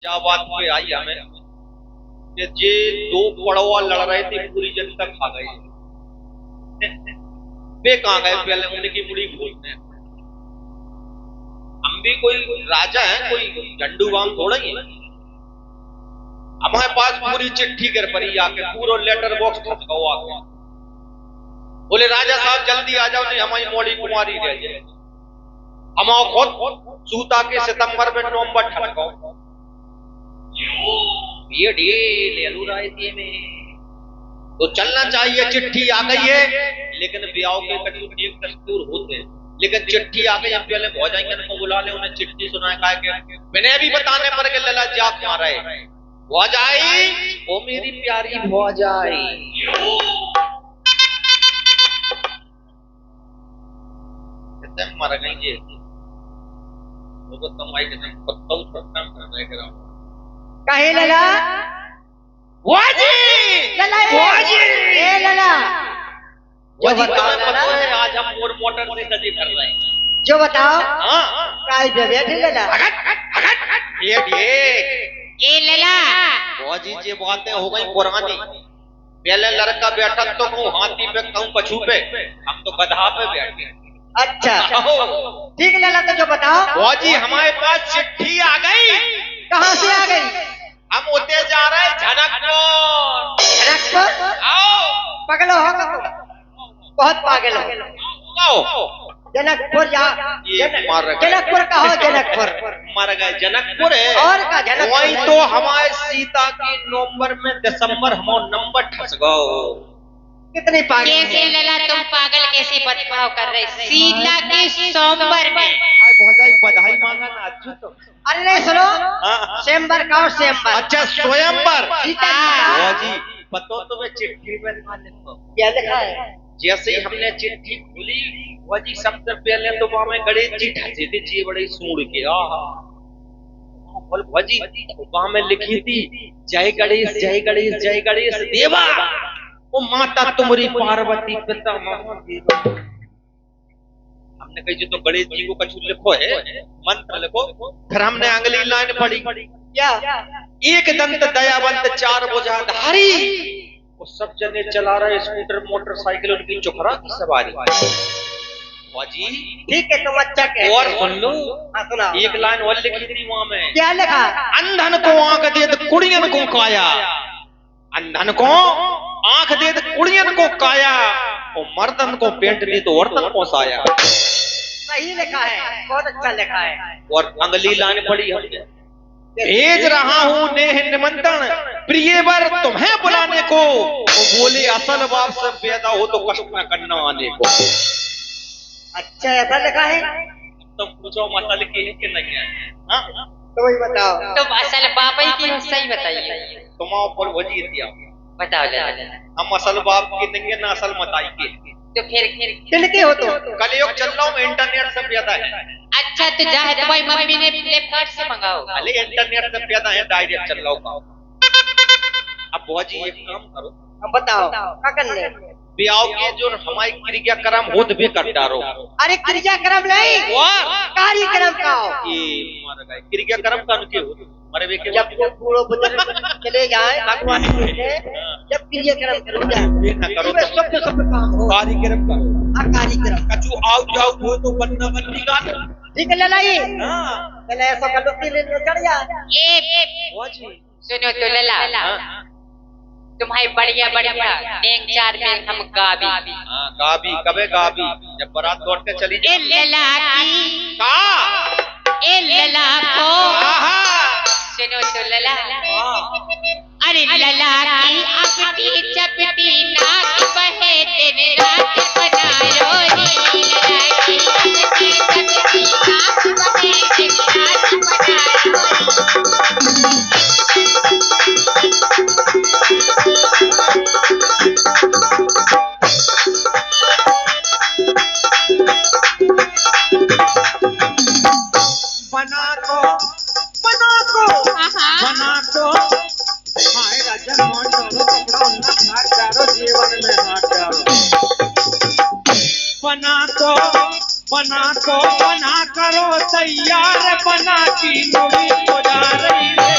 क्या बात पे आई हमें कि जे दो पड़वा लड़ रहे थे पूरी जनता खा गई। वे कहाँ गए पहले उनकी मुड़ी खोलते हैं। हम भी कोई राजा हैं, कोई झंडू बाम थोड़ा ही है। हमारे पास पूरी चिट्ठी कर पड़ी आके, पूरा लेटर बॉक्स ठसकाओ आके, बोले राजा साहब जल्दी आ जाओ, नहीं हमारी मोड़ी कुमारी रह जाए। हम खुद सूता के सितंबर में नवंबर ठसकाओ। ये ले लू रायते में तो चलना चाहिए। चिट्ठी आ गई है, लेकिन ब्याह के करीब एक दस्तूर होते हैं, लेकिन चिट्ठी आ गई, हम पहले भौजाइयों को बुला ले, उन्हें चिट्ठी सुनाए के मैंने भी बताने पर के लला जाप मारा है। भौजाई ओ मेरी प्यारी भौजाई, कितने मर गई ये वो तुम आई कितने पत्ता उठा कर रहे करा काहे लला वाजी लला वाजी ए लला जो बताओ पता है आज हम मोर मोटर से सजी कर रहे हैं। जो बताओ हां काहे पे बैठे लला ये लला वाजी जी बातें हो गई पुरानी। पहले लड़का बैठा तो कहूं हाथी पे कहूं कछू पे, हम तो गधा पे बैठे। अच्छा ठीक लला, तो जो बताओ वाजी हमारे पास चिट्ठी आ गई। कहाँ से आ गई? हम होते जा रहे हैं जनकपुर। जनकपुर? आओ पागल हो बहुत पागल हो। आओ जनकपुर जा जनकपुर का हो, जनकपुर मर गए। जनकपुर है और का जनकपुर वही तो हमारे सीता की नवंबर में दिसंबर हमारा नंबर ठस गओ। कितनी पागल कैसे लला तुम पागल कैसे बदलाव कर रहे? सीता के सोमवार में बधाई मांगा ना अच्छू तो। अरे नहीं सुनो, स्वयंवर का और स्वयंवर। अच्छा स्वयंवर हाँ जी पतो तो मैं चिट्ठी में लिखो क्या लिखा है? जैसे ही हमने चिट्ठी खोली वजी सबसे पहले तो वहां में गणेश जी ढसे थे जी बड़े सूंड के। बोल वजी वहां में लिखी थी जय गणेश जय गणेश जय गणेश देवा, ओ माता तुम्हारी पार्वती पिता महादेव। हमने कही जो तो गणेश जी को कछु लिखो है, मंत्र लिखो। फिर हमने अगली लाइन पढ़ी क्या? एक दंत दयावंत चार भुजाधारी, वो सब जने चला रहे स्कूटर मोटरसाइकिल, उनकी चुखरा की सवारी। वाजी ठीक है तुम अच्छा कह और सुन लो, हाँ सुना। एक लाइन और लिखी थी वहां में, क्या लिखा? अंधन को आंख दे कुड़ियन को काया, अंधन को आंख दे कुड़ियन को काया, और मर्दन को पेंट दे तो औरतन को साया। सही लिखा है, बहुत अच्छा लिखा है। और अगली लाइन पढ़ी हमने, भेज रहा हूँ नेह निमंत्रण प्रियवर तुम्हें बुलाने को, वो बोले असल बाप से पैदा हो तो कष्ट न करना आने को। अच्छा ऐसा लिखा है? तुम पूछो मसल की है कि नहीं है? हाँ तो वही बताओ। तुम असल बाप ही की सही बताइए। तुम ऊपर वजी दिया बताओ लला। हम असल बाप की नहीं है ना असल मताई के। तो फिर किनके हो तुम? कलयुग चल रहा हूँ, इंटरनेट से पैदा है। अच्छा तो जा तुम्हारी मम्मी ने फ्लिपकार्ट से मंगाओ। अरे इंटरनेट से पैदा है, डायरेक्ट चल रहा हूँ। अब भौजी एक काम करो, अब बताओ क्या करने? ब्याह के जो हमारी क्रियाक्रम होत भी कर डारो। अरे क्रियाक्रम नहीं, कार्यक्रम का हो। ये मर गए क्रियाक्रम का उनके हो मरे वे के जब कोई बूढ़ो बुजुर्ग चले जाए भगवान के, जब क्रियाक्रम करो जाए ना करो तो सब काम हो। कार्यक्रम करो। हाँ कार्यक्रम कछु आओ जाओ हो तो बनना बननी का। ठीक है ललाई, हां पहले ऐसा कर लो कि ले चढ़ जा। भौजी सुनो तो लला, तुम्हारी बढ़िया बढ़िया नेक चार में हम गावी। हां गाबी कबे गाबी जब बारात लौट के चली ए लला की का ए लला को आहा सुनो तो लला, अरे लला की अपनी चपटी नाक बहे दिन रात बनायो नी, लला की अपनी चपटी नाक बहे दिन रात बनायो नी। बना को हाय राजा मोड़ डालो कपड़ा उन्ना भाग डालो जीवन में हाथ डालो। बना करो तैयार, बना की मूवी उड़ा रही है।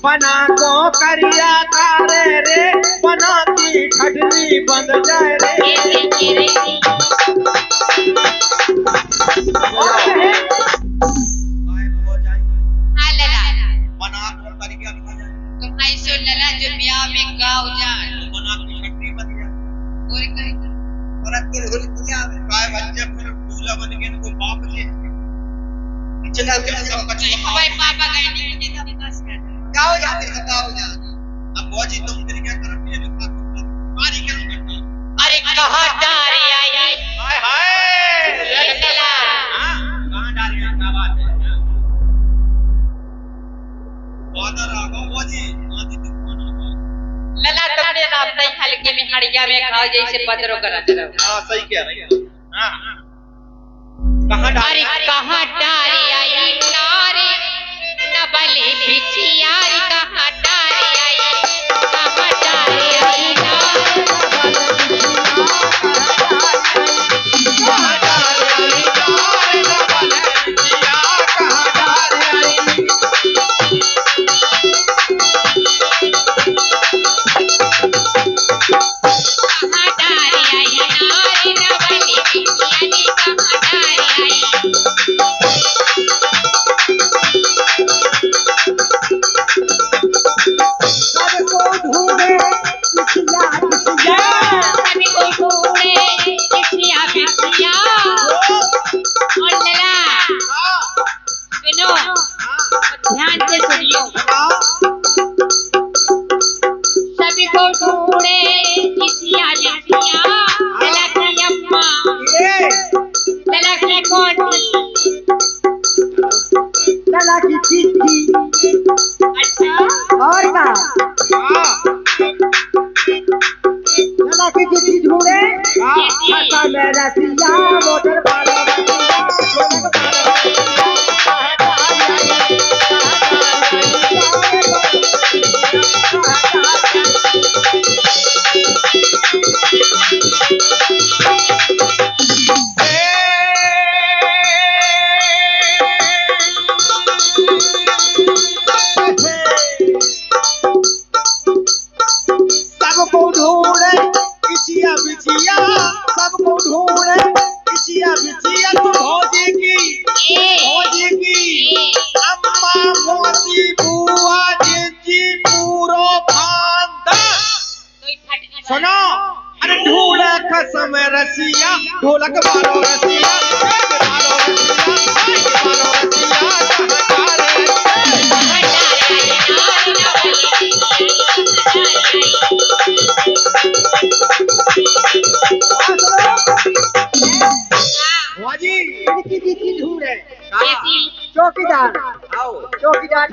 बना को करिया तारे रे बना की खटनी बंद जाए रे लला जो ब्याह में गाँव जाए बना की खटनी बंद जाए और कहीं दुनिया में काय बच्चे फिर दूल्हा बन के इनको बाप से चला गया सब बच्चे भाई पापा गए नहीं तो बस कर क्या हो जाते हैं अब बाजी तुम फिर क्या करब ये मारी क्या करना अरे कहां डारे आई हाय हाय लला हां कहां डारे क्या बात है बादर आ गो बाजी आदि तूफान आ गो लला तुमने रात नहीं हल्के में हड़िया में खाओ जैसे पत्थरों का रच रहा हां सही कह रही है हां कहां डारे अरे कहां डारे आई नारे न बले बिचियारी कहां डारे आई कहां डारे आई ध्यान से सुनियो सभी को ढूंढे किसिया बिसिया लला की अम्मा लला की कोटी लला की चिट्ठी अच्छा और का लला की चिट्ठी ढूंढे आता मेरा सिया मोटर वाला सबको ढूंढे इचिया बिचिया सबको ढूंढे इचिया बिचिया तो भौजी की अम्मा मोती बुआ जीजी पूरो खानदान सुनो अरे ढूंढे कसम रसिया ढोलक मारो रसिया मारो रसिया चौकीदार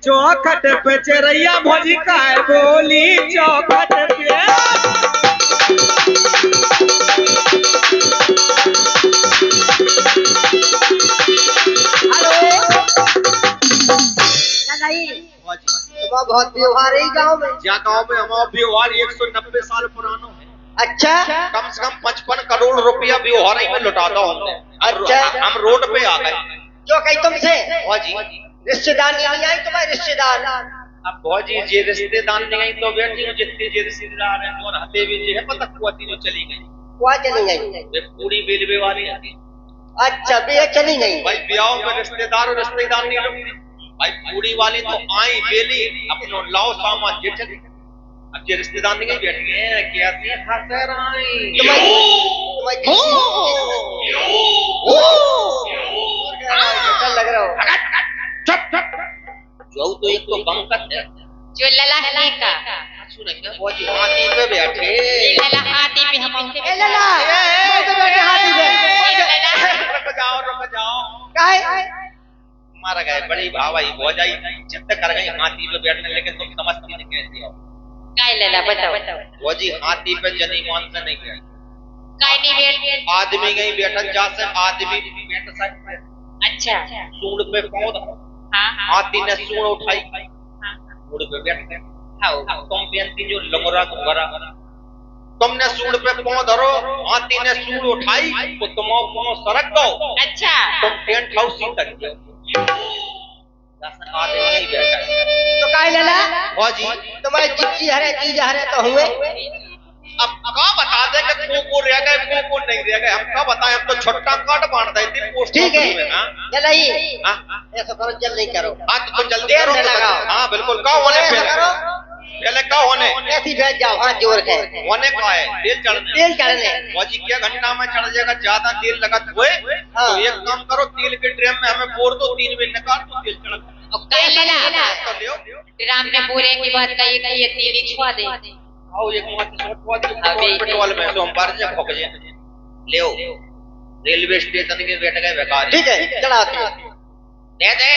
चौखट पे चरैया भौजी का है बोली चौखट पे बहुत व्यवहार है गांव में जहाँ गांव में हमारा व्यवहार 190 साल पुराना है अच्छा कम से कम 55 करोड़ रुपया व्यवहार में लुटाता हमने अच्छा हम रोड पे आ गए जो कही तुमसे भौजी रिश्तेदार नहीं आई तुम्हारे रिश्तेदार अब भौजी जे रिश्तेदार नहीं आई तो बैठी हूँ जितने जे रिश्तेदार हैं जो हते भी जे है पता कुआती जो चली गई कुआ चली गई वे पूरी बेलवे वाली आती अच्छा बे चली गई भाई ब्याह में रिश्तेदार और रिश्तेदार नहीं रुकती भाई पूरी वाली तो आई बेली अपनो लाओ सामान जिठ अब जे रिश्तेदार नहीं गई बैठ गए कैसे हंसर आई लग रहा हो जो तो एक तो बंकत है जो लला है का सुनेंगे वो जी हाथी पे बैठे लला हाथी पे हम ए लला तो बैठे हाथी पे रुक जाओ काहे मारा गए बड़ी भाई हो जाई चित्त कर गई हाथी पे बैठने लेकिन तुम समझती नहीं कैसे हो काय लला बताओ वो जी हाथी पे जनी मान से नहीं गए काय नहीं बैठ आदमी गई बैठन जा से आदमी बैठ सकते अच्छा सूंड पे कौन हां हाथी ने सूंड उठाई सूंड पे बैठ गए तुम बेनती जो लंगोरा घुंघरा तुमने सूंड पे पांव धरो हाथी ने सूंड उठाई तो तुम पांव सरक दो अच्छा तुम टेंट हाउस ही तक गए 10 आदमी नहीं बैठा है। तो काहे लेला भौजी तुम्हारे चिट्ठी हरे चीज हरे तो हुए अब का बता दे कि को रह गए को नहीं रह गए, हम का बताएं, हम तो छोटा कार्ड बांट देते पोस्ट ठीक है में ना। चल ही हाँ ऐसा करो जल्दी करो हाँ तो तुम जल्दी देर करो न लगाओ। हाँ बिल्कुल का होने ऐसा पहले करो पहले का होने ऐसी भेज जाओ हाथ जोड़ के होने का है तेल चढ़ने तेल चढ़ने भौजी क्या घंटा में चढ़ जाएगा, ज्यादा तेल लगत हुए हाँ। तो एक काम करो, तेल के ड्रम में हमें बोर दो, 3 मिनट निकाल तो तेल चढ़ और कह लेला तो लियो राम ने पूरे की बात कही कि ये तेरी छुआ दे आओ एक मात्र सोटवा दी अबे। पेट्रोल में तो हम बाहर से भोग जे लियो रेलवे स्टेशन के बैठ गए बेकार ठीक है चढ़ाते दे दे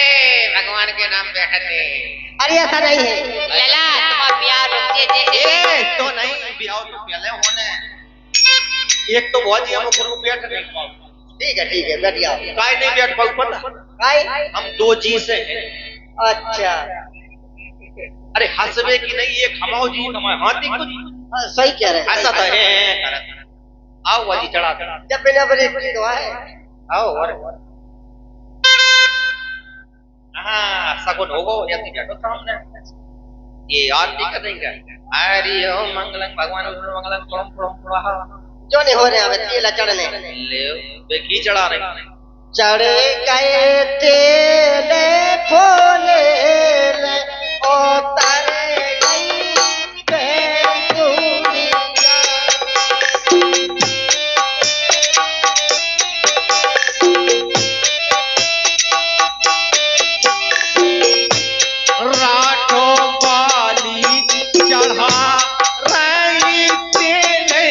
भगवान के नाम बैठक दे। अरे ऐसा नहीं है लला तुम प्यार रुक जे ए तो नहीं बियाह तो पहले होने, एक तो भौजी हम गुरु बैठ नहीं पाओ, ठीक है बैठ जाओ काय नहीं बैठ पाऊ पता काहे हम 2 जी से हैं। अच्छा अरे हंसबे की नहीं, ये खमाओ जी हमारे हाथी कुछ हाँ, सही कह रहे ऐसा तो हैं है। आओ वाजी चढ़ा जब बिना बड़ी की तो है आओ और हाँ सगुन होगो यति बैठो सामने ये आरती कर रही है। हरि ओम मंगलम भगवान विष्णु मंगलम परम परम प्रहा जो नहीं हो रहे हमें तेल चढ़ने ले बेकी चढ़ा रही चढ़ गए तेल फोले उतर गई बेगुनिया राठो बाली चढ़ा रही तेले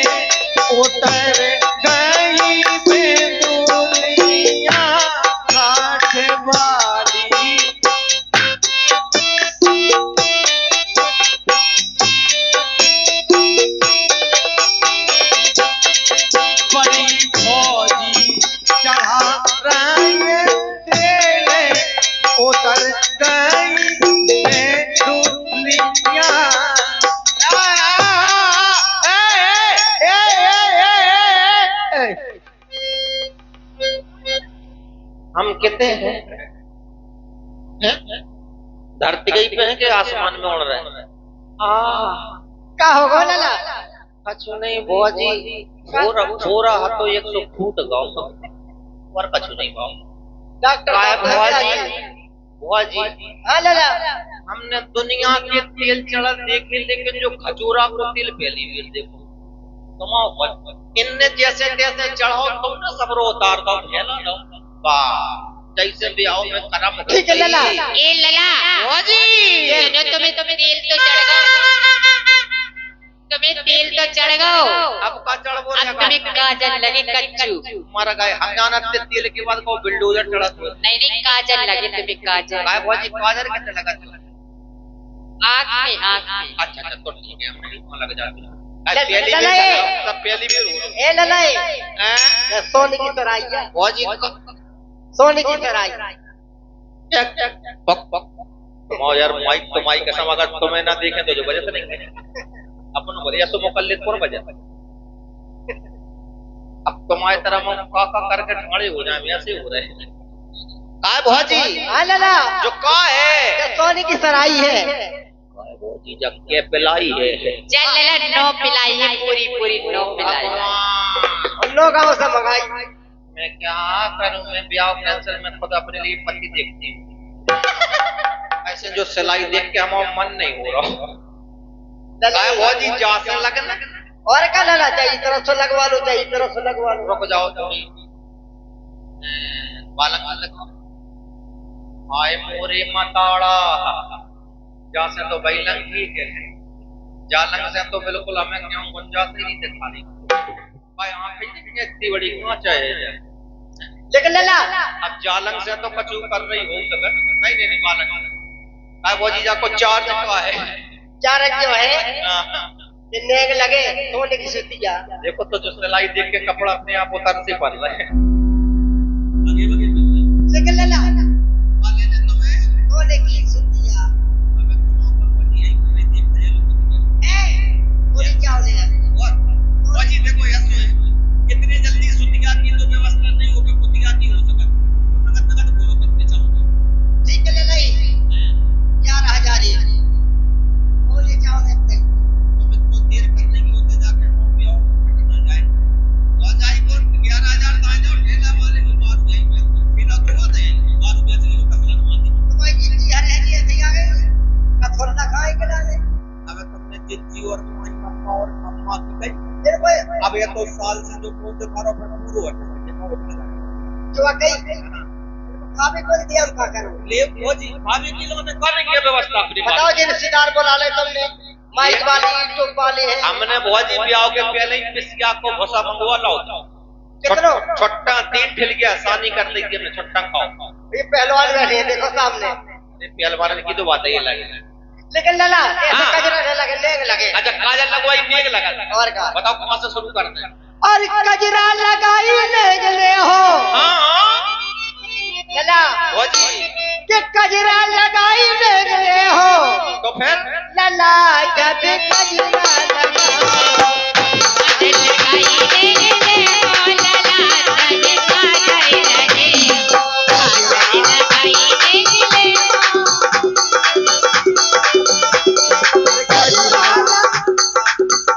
उतर गई बेदुनिया राठ बाली बड़ी भौजी चढ़ा रही तेले उतर गई बेदुनिया। हम कहते हैं धरती गई पे हैं कि आसमान में उड़ रहे हैं? का होगा लाला कछु नहीं भौजी थोड़ा तो 100 फूट गाओ और कछु नहीं गाओ डॉक्टर काय भौजी भौजी हाँ लाला हमने दुनिया के तेल चढ़ा देखे, लेकिन जो खजूरा को तेल पहली बार देखो तुम इनने जैसे तैसे चढ़ाओ तुम ना सबरो उतार दो फैला दो वाह जैसे भी आओ मैं करम ठीक है लाला ए लला भौजी सुनो तुम्हें तेल तो चढ़ गो, तुम्हें तेल तो चढ़ गो, अब का चढ़ बोल अब तुम्हें काजल लगे कच्चू मर गए हम जाना तेल के बाद को बिल्डोजर चढ़ा तो नहीं काजल लगे तुम्हें काजल काय भौजी काजर कितने लगा आँख में अच्छा तो ठीक है हम नहीं लग जाती पहली भी ए लाला हैं ये सोने की तरह आई है भौजी सोने की तरह आई पक पक तुम यार माइक तो माइक कसम अगर तुम्हें ना देखें तो जो वजह से नहीं अपन बढ़िया सो मुकल्लिद कौन वजह अब तुम्हारी तरह हम का करके ठाड़े हो जाए ऐसे हो रहे हैं काय भौजी हाँ लाला जो का है ये सोने की सराई है काय भौजी जब के पिलाई है चल लला नौ पिलाई है पूरी नौ पिलाई हम लोग गाँव से मंगाई मैं क्या करूं, मैं ब्याह कैंसर में खुद अपने लिए पति देखती हूँ ऐसे जो सिलाई देख के हमारा मन नहीं हो रहा काय भौजी जासे लगन और क्या लाला चाहिए तरफ से लगवा लो चाहिए तरफ से लगवा लो रुक जाओ तुम बालक बालक आए मोरे मताड़ा जासे तो बैलंग ठीक है, जालंग से तो बिल्कुल हमें क्यों गुंजाइश ही नहीं दिखा रही भाई आंखें कितनी इतनी बड़ी कांच है लेकिन लाला अब जालंग से तो कचू कर रही हो सके नहीं बालक काय भौजी जा को चार्ज का है चार जो है हाँ। ये नेग लगे सोने की सीटिया देखो तो जो सिलाई देख के कपड़ा अपने आप उतर से पड़ रहे हैं लेकिन लाला सोने की सीटिया पूरी जाओ ले देखो कितने जल्दी सुतिया की तो व्यवस्था नहीं होगी, कुतिया की हो सके तो नगद बोलो कितने चाहो ठीक है लाला तो कौन से कारो पर पूरो है जो गई खावे को दिया उनका करो ले भौजी भाभी की लोग ने करेंगे व्यवस्था अपनी बात बताओ जी रिश्तेदार बुला ले तुमने माइक वाली टोप वाले हैं हमने भौजी ब्याह के पहले ही पिसिया को भोसा मंगवा लाओ कितनो छोटा 3 ठिल गया आसानी कर लेगी हमने छोटा खाओ ये पहलवान बैठे हैं देखो सामने पहलवान की तो बात है ये लगे लेकिन लला ऐसे हाँ। कजरा न लगे लेग लगे अच्छा काजल लगवाई नेग लगा और का बताओ कहां से शुरू करते हैं और कजरा लगाई लेग ले हो हां लला भौजी कि कजरा लगाई लेग ले हो तो फिर लला जब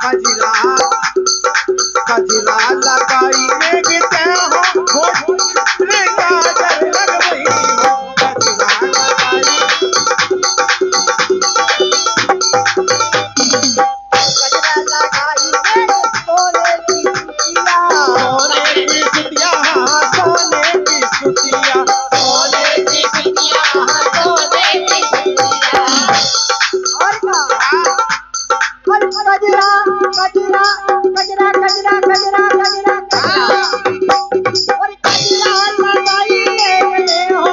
कजरा कजरा लगाई लेगते हो होठ में काजल लगवई हो कजरा लगाई सोने की सुतिया सोने की सुतिया सोने की सुतिया सोने की सुतिया सोने की सुतिया और का और कजरा कजरा कजरा कजरा कजरा कजरा और कजरा लगाई ले हो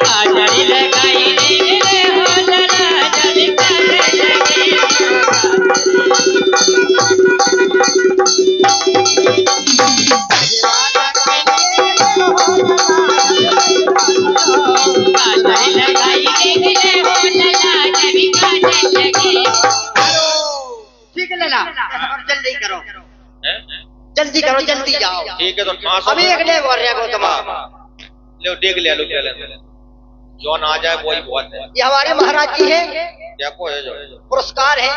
काजल लगाई ले हो लला जब काजल लगे काजल लगाई ले हो लला जब काजल लगे ठीक है लला जल्दी करो हैं जल्दी करो जल्दी जाओ ठीक है तो ठास अभी एक ने बोल रहा गौतम ले देख ले लो पहले जौन आ जाए वही बहुत है ये हमारे महाराज जी हैं देखो है जो पुरस्कार है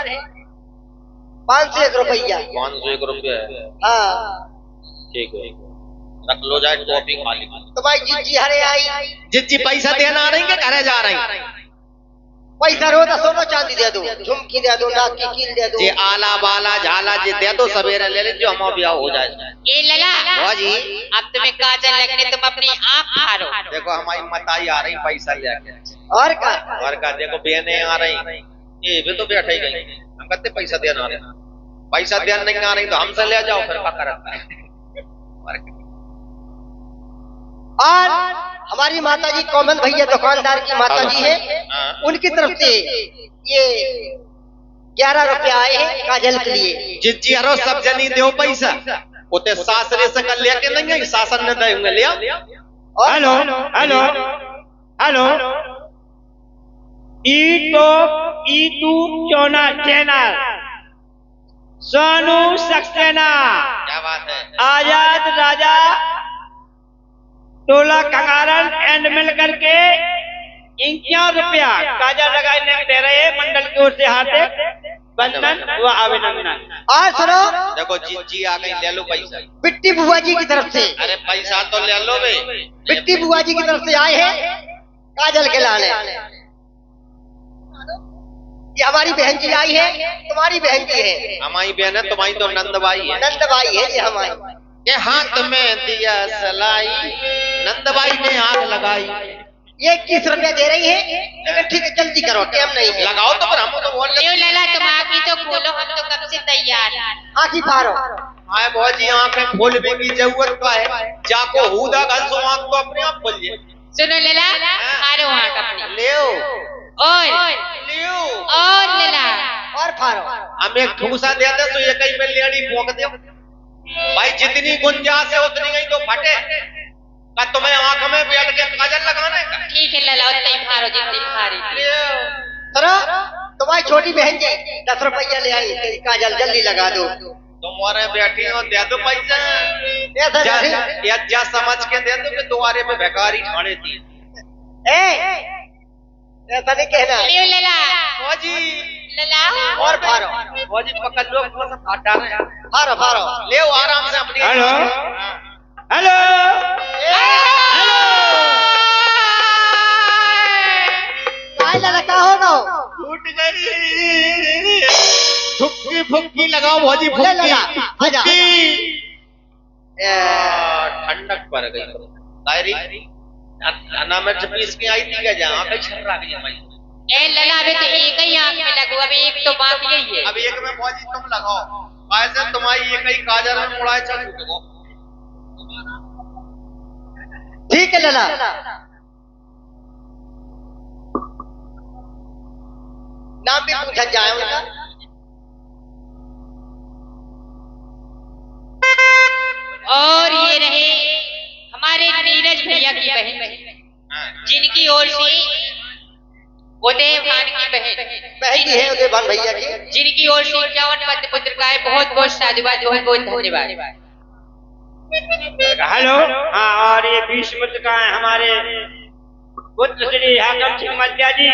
501 रुपया 501 रुपया है हाँ ठीक है रख लो जाए कॉपी खाली तो भाई जी हरे आई जिज्जी पैसा देना आ रही के घरे जा रही पैसा रो तो सोना चांदी दे दो झुमकी दे दो नाक की कील दे दो जे आला बाला झाला जे दे दो सवेरे ले ले जो हम ब्याह हो जाए ए लला भौजी अब तुम्हें काजल लगने तुम अपनी आँख फाड़ो देखो हमारी मताई आ रही पैसा लेके और का और का देखो बहने आ रही ये भी तो बैठे गई हम कहते पैसा देना आ रहे पैसा देना नहीं आ रही तो हमसे ले जाओ फिर क्या करता है और हमारी माता जी कोमल भैया दुकानदार की माता जी है हाँ। उनकी तरफ से ये 11 रुपया आए हैं काजल के लिए जिज्जी हरो सब जनी दो पैसा उते सासरे से कर लेके नहीं गई शासन ने देंगे ले आओ hello hello hello YouTube channel Sonu Saxena क्या बात है आजाद राजा टोला कंगारन एंड मिल करके 51 रुपया काजल लगाने दे रहे हैं मंडल की ओर से हार्दिक बंधन व अभिनंदन। और सुनो देखो जिज्जी आ गई ले लो पैसा बिट्टी बुआ जी की तरफ से अरे पैसा तो ले लो बे बिट्टी बुआ जी की तरफ से आए हैं काजल के लाने ये हमारी बहन जी आई है तुम्हारी बहन जी है हमारी बहन है तुम्हारी तो नंदबाई है नंदबाई है ये हमारी के हाथ में दिया सलाई नंदबाई ने आग लगाई ये 21 रुपया दे रही है लेकिन ठीक है जल्दी करो टाइम नहीं है लगाओ तो फिर हम तो बोल लो लला तुम आँखें तो खोलो हम तो कब से तैयार आखी पारो हाय भौजी आंखें खोलने की जरूरत का है जाको हुदा घंसो आंख तो अपने आप खोल जाए सुनो लला फाड़ो आँख अपनी लेओ और लेओ लला और फारो हम एक ठूसा दे दे तो ये कहीं में लेड़ी भोंक दे भाई जितनी गुंजाइश है उतनी गई तो फटे का तुम्हें आंख में बैठ के काजल लगाने का ठीक है लला उतना ही फाड़ो जितनी फाड़ी सुनो तुम्हारी छोटी बहन जी 10 रुपया ले आई तेरी काजल जल्दी लगा दो तुम्हारे बैठी हो दे दो पैसा ऐसा नहीं या जा समझ के दे दो कि तुम्हारे पे बेकारी ठाणे थी ऐसा नहीं कहना लियो लला भौजी लला और फारो भौजी पकड़ लो थोड़ा सा काटा रहे फारो फारो ले आराम से अपनी हेलो हेलो काय लगा का हो ना टूट गई फुक्की फुक्की लगाओ भौजी ले लगा फुक्की आजा ठंडक पड़ गई डायरी खाना में पीस के आई थी क्या जहाँ पे छर्रा गई भाई ए लला अबे तो एक ही आंख में लगू, अभी एक तो बाकी ही है। अब एक में भौजी तुम लगाओ ऐसे तुम्हारी एक ही काजल में मुड़ाए चल छूटेगो। ठीक है लला नाम भी पूछा जाए उनका और ये रहे हमारे नीरज भैया की बहन, जिनकी ओर से उदय भान की बहन की है उदय भान भैया की जिनकी ओर से 51 पद पुत्र का है। बहुत बहुत साधुवाद, बहुत बहुत धन्यवाद। हेलो हाँ, और ये 20 पुत्र का है हमारे पुत्र श्री हाकम सिंह मल्लिया जी,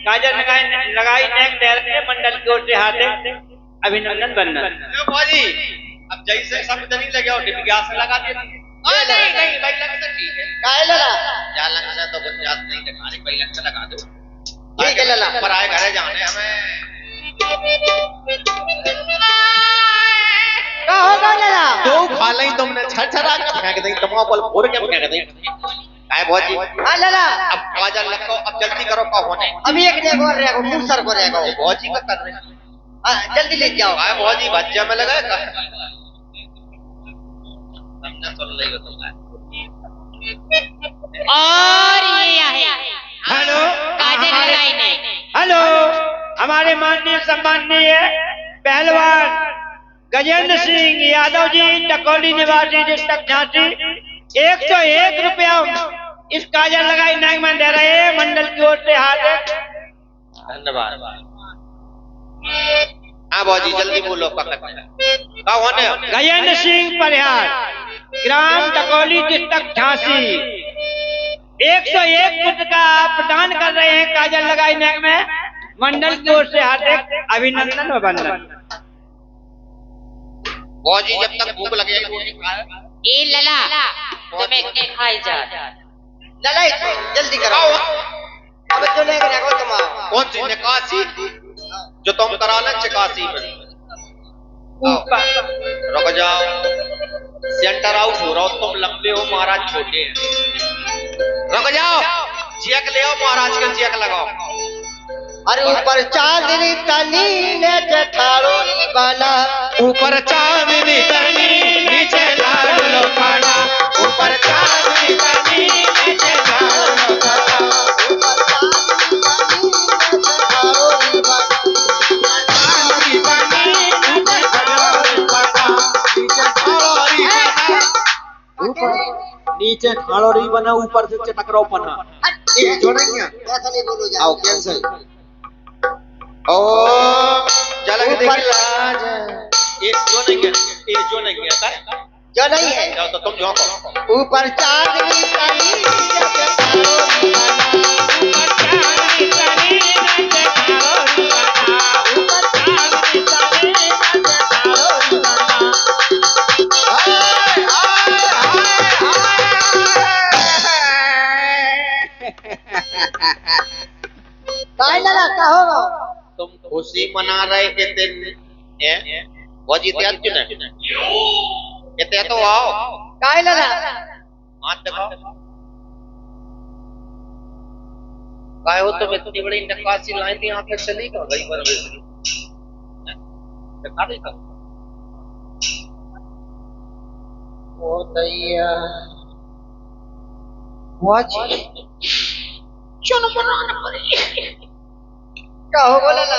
काजल लगाई नेक दे मंडल की ओर से हार्दिक अभिनंदन बंदन। भौजी अब जैसे सब नहीं लगे और डिबिया से लगा दिया नहीं नहीं भाई लग से ठीक है काहे लला या लग से तो कुछ याद नहीं दिखा रही, भाई लग से लगा दो ठीक है लला पर आए घरे जाने हमें का होगा लला दो खा ली तुमने छरछरा के फेंक दी तुम बोल फोड़ के फेंक दी आए भौजी हां लला अब काजल लगाओ अब जल्दी करो का होने अभी एक ने और रहेगा मूसर को रहेगा भौजी का कर रहे हां जल्दी ले जाओ आए भौजी बच्चा में लगा हमने सुन लिया तुमने और ये है हेलो काजल लगाई ने हेलो हमारे माननीय सम्माननीय पहलवान गजेंद्र सिंह यादव जी, टकोली निवासी डिस्ट्रिक्ट झांसी 101 रुपया इस काजल लगाई नाग में दे रहे हैं मंडल की ओर से हार्दिक धन्यवाद। हाँ भौजी जल्दी बोलो का होने गजेंद्र सिंह परिहार, ग्राम टकोली डिस्ट्रिक्ट झांसी 101 पुत्र का प्रदान कर रहे हैं काजल लगाई नाग में मंडल की ओर से हार्दिक अभिनंदन व वंदन। भौजी जब तक भूख लगेगी ए लला तुम्हें के खाई जा लला जल्दी करो अब जो ले रहेगा तुम कौन सी निकासी जो तुम करा ले चिकासी में रुक जाओ सेंटर आउट हो रहा हो तुम लंबे हो महाराज छोटे हैं रुक जाओ चेक ले आओ महाराज का चेक लगाओ अरे ऊपर चांदनी तनी ने ठाड़ो वाला ऊपर चांदनी तनी नीचे लाडलो खाना ऊपर चांदनी तनी नीचे लाडलो खाना नीचे खाड़ो रही बना ऊपर से चटक रहो पन्ना ये जोड़ेंगे ऐसा नहीं बोलो जाओ आओ कैंसिल ओ चल के देख ये जो नहीं है जो नहीं है जाओ तो तुम जो ऊपर चांदनी तनी ने ठाड़ो ऊपर चांदनी तनी नीचे ठाड़ो वाला, ऊपर चांदनी तनी नीचे ठाड़ो वाला। काहे लला का होगा तुम खुशी मना रहे थे दिन भौजी त्याग क्यों नहीं ये तो आओ काहे लला हाथ दिखाओ काय हो तुम इतनी बड़ी नक्काशी लाई थी आंखें चली कहाँ गई पर दिखा देखा ओ दैया भौजी चलो बनाना पड़ेगी का होगा लला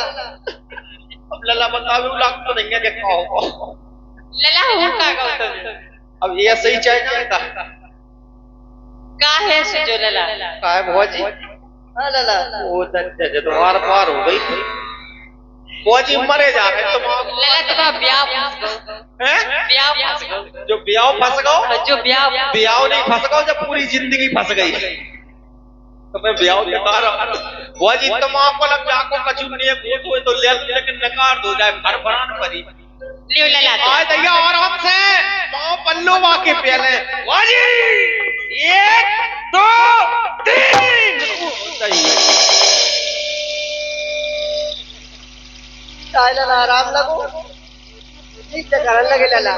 अब लला बतावे लाग तो नहीं है कि क्या होगा लला हो का गौतम अब ये सही चाहिए का है से जो लला का है भौजी हां लला वो दज्जा जो तुम्हार पार हो गई भौजी मरे जा रहे तुम लला तुम्हारा ब्याह फंस गो हैं ब्याह फंस गो जो ब्याह फंस गओ जो ब्याह ब्याह नहीं फंस गओ जब पूरी जिंदगी फंस गई तो मैं ब्याह दिखा रहा भौजी तुम आपको लग जाको कछु नहीं है तो ले लेकिन नकार दो जाए भर भरान परी लियो लला आए दैया आराम से पांव पल्लो वाके पहले भौजी 1 2 3 काहे आए लला आराम लगो ठीक से करने लगे लला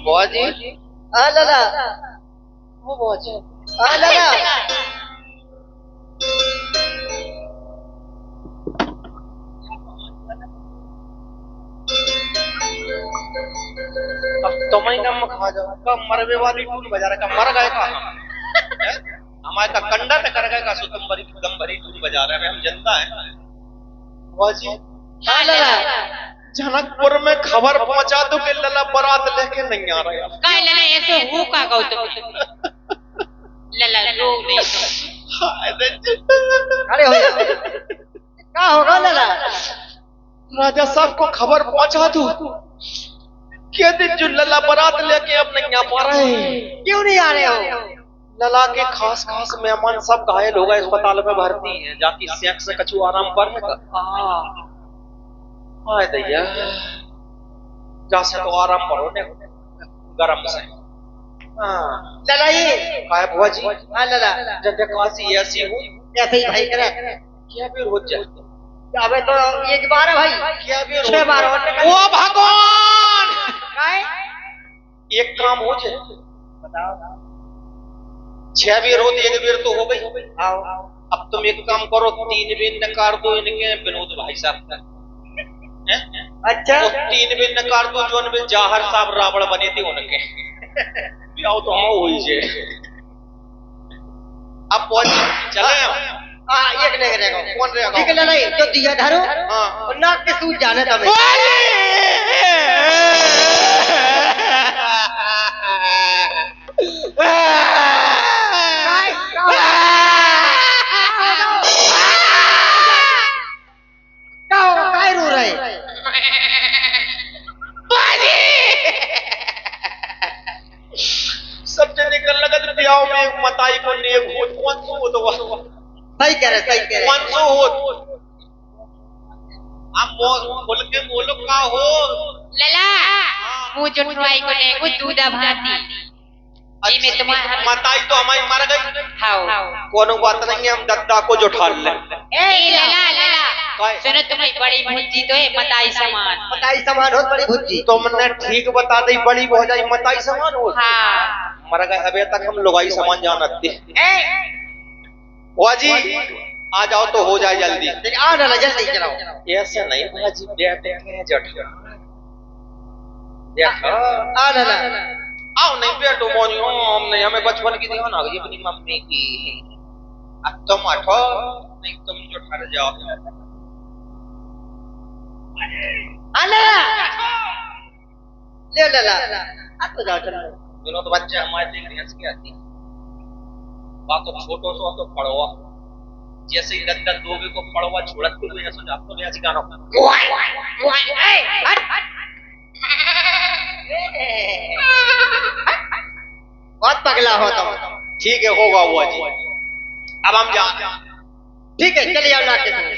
बुआ जी आ लला वो बुआ जी आ लला अब तुम ही कम खा जाओ कब मरवे वाली टून बजा रहा मर गए का हमारे का कंडा न कर गए का सुतम भरी दम भरी टून बजा रहे हैं हम जनता है बुआ जी आ लला जनकपुर में खबर पहुंचा दो कि लला बारात लेके नहीं आ रहा काय लला ऐसे हो का गौतम लला रो नहीं खड़े हो जा क्या होगा लला राजा साहब को खबर पहुंचा दो कि दिन जो लला बारात लेके अब नहीं आ पा रहे क्यों नहीं आ रहे हो लला के खास खास मेहमान सब घायल हो गए अस्पताल में भर्ती हैं जाती सेक से कछु आराम पर हाय दैया जा से तो आराम करो ने गरम से लला ये काय बुआ जी आ लला जब काशी ऐसी हो ऐसे ही भाई करे क्या भी रोज जाए अबे तो एक बार है भाई क्या भी 6 बार और ओ भगवान काय एक काम हो जाए बताओ 6 बेर होती एक बेर तो हो गई आओ अब तुम एक काम करो 3 बेर नकार दो इनके विनोद भाई साहब का अच्छा वो 3 बेर नकार दो जो उनमें जाहर साहब रावण बने थे उनके आओ तो हम हो ही जे अब पहुंच चले एक नहीं रहेगा कौन रहेगा ठीक है लला तो दिया धरो हाँ और नाक के सूज जाने तब काय रो रहे सब जने कर लगत ब्याह में मताई को नेक हो कौन सो हो तो सही कह रहे कौन सो हो आप बोल के बोलो का हो लला मुंह जुटवाई को ले कुछ दूधा भाती जी में तुम्हारा मताई तो हमारी मर गई हाओ कोनो बात नहीं है हम दद्दा को जो ठाल ले ए लला लला सुनो तुम्हारी बड़ी भुज्जी तो है मताई समान बताई सामान हो बड़ी भुज्जी तुमने ठीक बता दी बड़ी हो जाई मताई समान हो हाँ मर गए अबे तक हम लुगाई समान जानते बुआ जी आ जाओ तो हो जाए जल्दी आ लला जल्दी चलाओ ऐसे नहीं बुआ जी बेटे के जट देखो आ लला आओ नहीं बेटो मोनियो हम नहीं हमें बचपन की ध्यान आ गई अपनी मम्मी की अब तुम उठो नहीं तुम जो ठहर जाओ आ लला ले लला आ तो जाओ चलो दोनों तो बच्चे हमारे देख हंस के आती बात तो छोटो सो तो पड़वा जैसे ही लगता दोगे को पड़वा छोड़त को भी ऐसा जातो ले ऐसी गाना बहुत पगला हो तुम ठीक है होगा हुआ जी अब हम जा ठीक है चलिए आओ नाक के सूज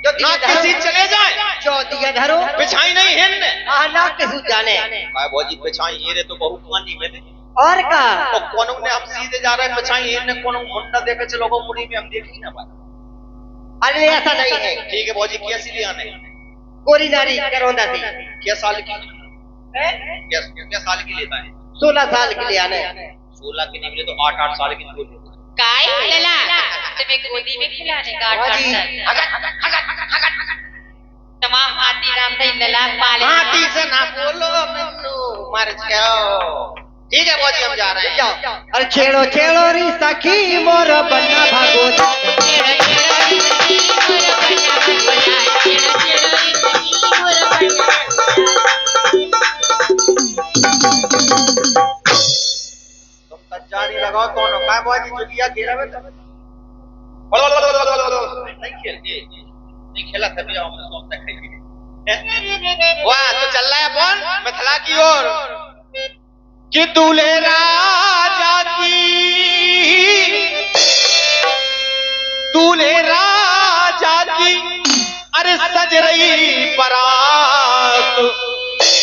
जो ना दिया किसी धरो चले जाए जो दिया धरो बिछाई नहीं है ने हाँ नाक के सूज जाने काय बोजी बिछाई ये रे तो बहुत पानी में और का तो कोनो ने हम सीधे जा रहे हैं बिछाई ये ने कोनो मुंडा देखे चलो को मुड़ी में हम देखी ना बात अरे ऐसा नहीं है ठीक है बोजी कैसी ले आने गोरी नारी करोंदा थी क्या साल की क्या साल की लेता है 16 साल के लिए आने 16 की नहीं मिले तो 8 साल की दूर काय लला तुम्हें गोदी में खिलाने का हाँ जी। तमाम हाथी राम दई लला पाले हाथी से ना बोलो मन्नू मर जाओ ठीक है बोजी हम जा रहे हैं जाओ अरे छेड़ो छेड़ो री सखी मोर बन्ना भागो छेड़ा छेड़ा री सखी मोर बन्ना भगोला छेड़ा छेड़ा री सखी मोर बन्ना तुम तजारी लगाओ कौन हो काय बोजी जुगिया घेरा में नहीं खेलते नहीं खेला तभी हम सोच तक खाई वाह तो चल रहा है अपन मिथिला की ओर कि दूल्हे राजा की अरे सज रही बारात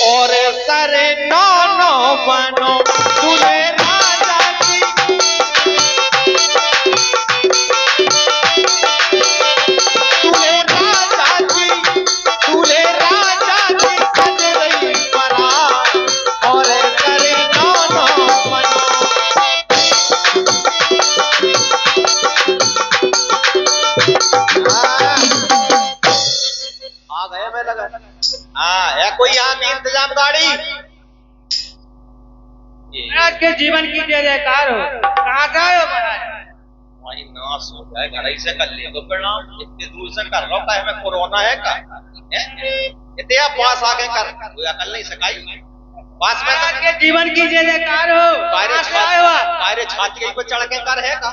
और सरे नौ बनो दूल्हे राजा की हाँ है कोई यहाँ भी इंतजाम गाड़ी? महाराज के जीवन की जय जयकार हो। कहाँ से आए हो महाराज? वही नाश हो जाए घर ही से कर ले तो प्रणाम, इतने दूर से कर रहा हूँ मैं, कोरोना है का इतने आप पास आके कर कर नहीं सकाई पास में महाराज के जीवन की जय जयकार हो। कहाँ से आए हो आप? कायरे छाती पर चढ़ के कर है का?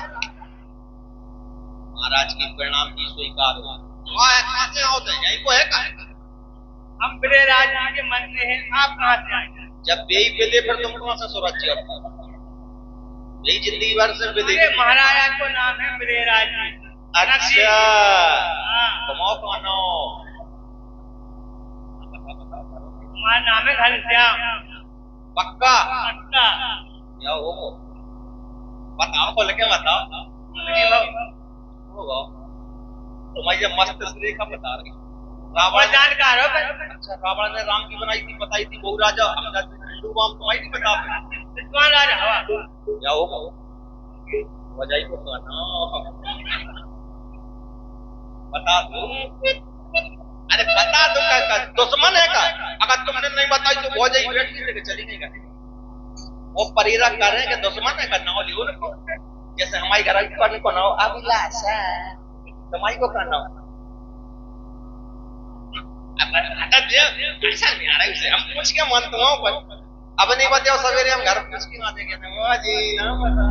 महाराज की प्रणाम की स्वीकार हो। कहाँ से आओ थे यही को है का? हम ब्रजराज जी के मंत्री हैं, आप कहाँ से आए? जब यही विदे फिर तुम कहाँ से सुरक्षित हो? यही जिंदगी भर से विदे। महाराजा को नाम है ब्रजराज जी। अच्छा कमाओ कौनो? हमारा नाम है घनश्याम। पक्का पक्का या हो बताओ खोल के बताओ। होगा तुम्हारी जब मस्त स्त्री का बता रही रावण जानकार हो। अच्छा रावण ने राम की बनाई थी बताई थी बहु राजा हम हिंदू राम तुम्हारी नहीं बता कौन राजा हवा? या होगा वजह को कहना बता दो। अरे बता दो का दुश्मन है का? अगर तुमने नहीं बताई तो बहुत ही बैठ के चली नहीं गई वो परिरा कर रहे हैं कि दुश्मन है का नाव लियो ना जैसे हमारे घर की को नाव अभिलाषा तुम्हारी को का नाव ऐसा नहीं आ रहा है हम पूछ के मानते हो पर अब नहीं बताओ सवेरे हम घर पूछ के आ जाएंगे ना जी ना बता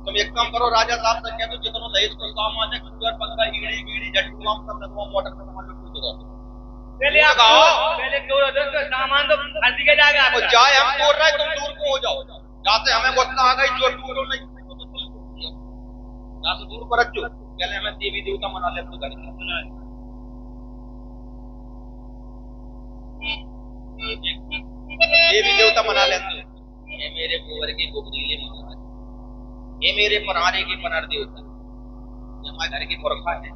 तुम एक काम करो राजा साहब से कह दो जितना दहेज को काम आ जाए कूलर पंखा ईड़ी बीड़ी झटकू हम सब लगवा मोटर से सामान लूट दो पहले आप पहले क्यों तो सामान तो खरीद के जाएगा और चाहे हम तोड़ रहे तुम दूर को हो जाओ जहाँ से हमें गुस्सा आ गई जो टूटो नहीं यहाँ से दूर पर रखो पहले हमें देवी देवता मना ले तो घर देवी देवता मना लेते ये मेरे गोबर की गोबरीले महाराज ये मेरे पराने की पनर देवता ये हमारे घर की पुरखा है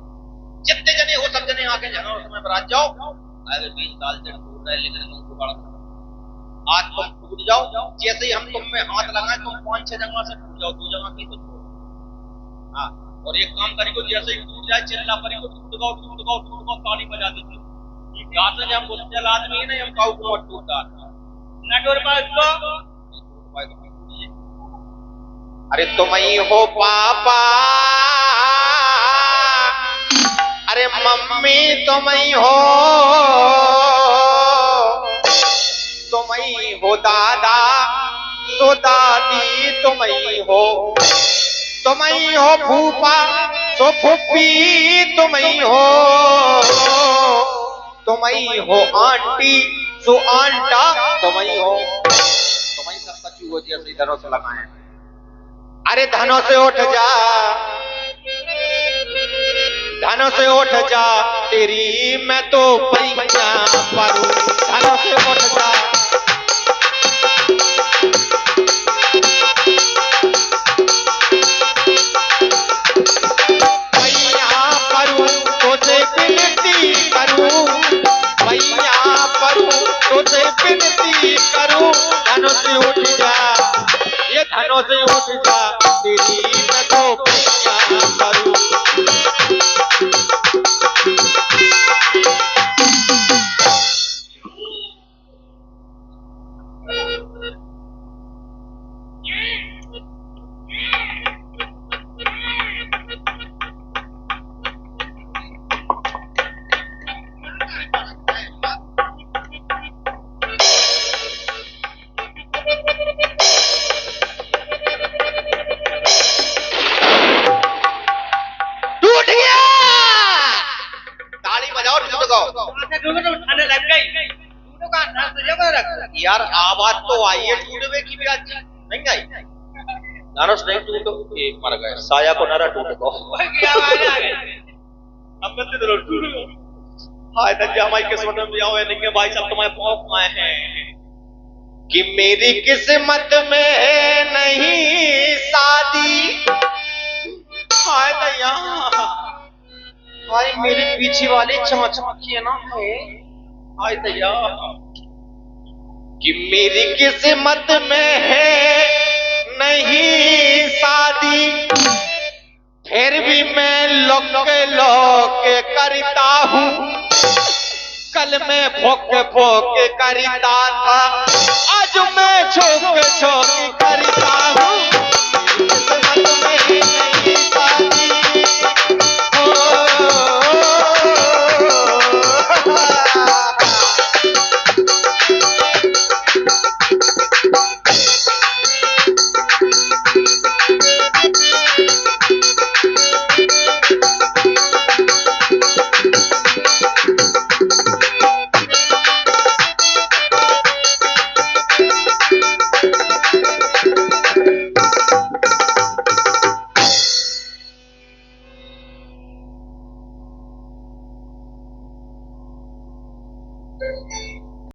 जितने जने हो सब जने आके जाना और समय बरात जाओ अगर 20 साल से टूट रहे लेकिन तुमको बड़ा आज तुम टूट जाओ जैसे ही हम तुम में हाथ लगाए तुम 5-6 जगह से टूट जाओ 2 जगह की तो छोड़ो हाँ और एक काम करिए जैसे ही टूट जाए चिल्ला पड़ी को टूट गाओ ताली बजा दीजिए यहाँ से हम मुश्किल आदमी नहीं हम काऊ को टूटता नटोर पास को अरे तुम ही हो पापा अरे मम्मी तुम ही हो, तुम ही हो दादा, तो दादी तुम ही हो, तुम ही हो फूफा, तो फूफी तुम ही हो, तुम ही हो आंटी, तो आंटा तुम ही हो, तुम ही सब कचू हो जैसे धनों से लगाए। अरे धनों से उठ जा, धनों से उठ जा, तेरी मैं तो पैया परूं, धनों से उठ जा। पैया परूं तुझे विनती करूं, पैया परूं तुझे विनती करूं, धनों से उठ जा, ये धनों से उठ जा, तेरी मैं तो पैया परूं। टूट गया, ताली बजाओ, टूट गो। उठाने लग गई का नाम तो जबरदस्त। यार आवाज तो आई है टूटवे की भी, आज नहीं आई। नारस नहीं टूटो, एक मर गए, साया को नारा टूट गो। क्या आवाज आ गई? अब बंदे तो टूट गए। हाय दज्जा हमारी किस्मत में भी आओ नहीं भाई साहब, तुम्हारे पाँव आए हैं कि मेरी किस्मत में नहीं शादी। हाय दया, हाय मेरे पीछे वाले चाचा की है ना है, हाय दया कि मेरी किस्मत में है नहीं शादी, फिर भी मैं लोक करता हूँ, कल मैं भोक भोक करता था, आज मैं छोक छोक करता हूँ, मेरी किस्मत में नहीं शादी।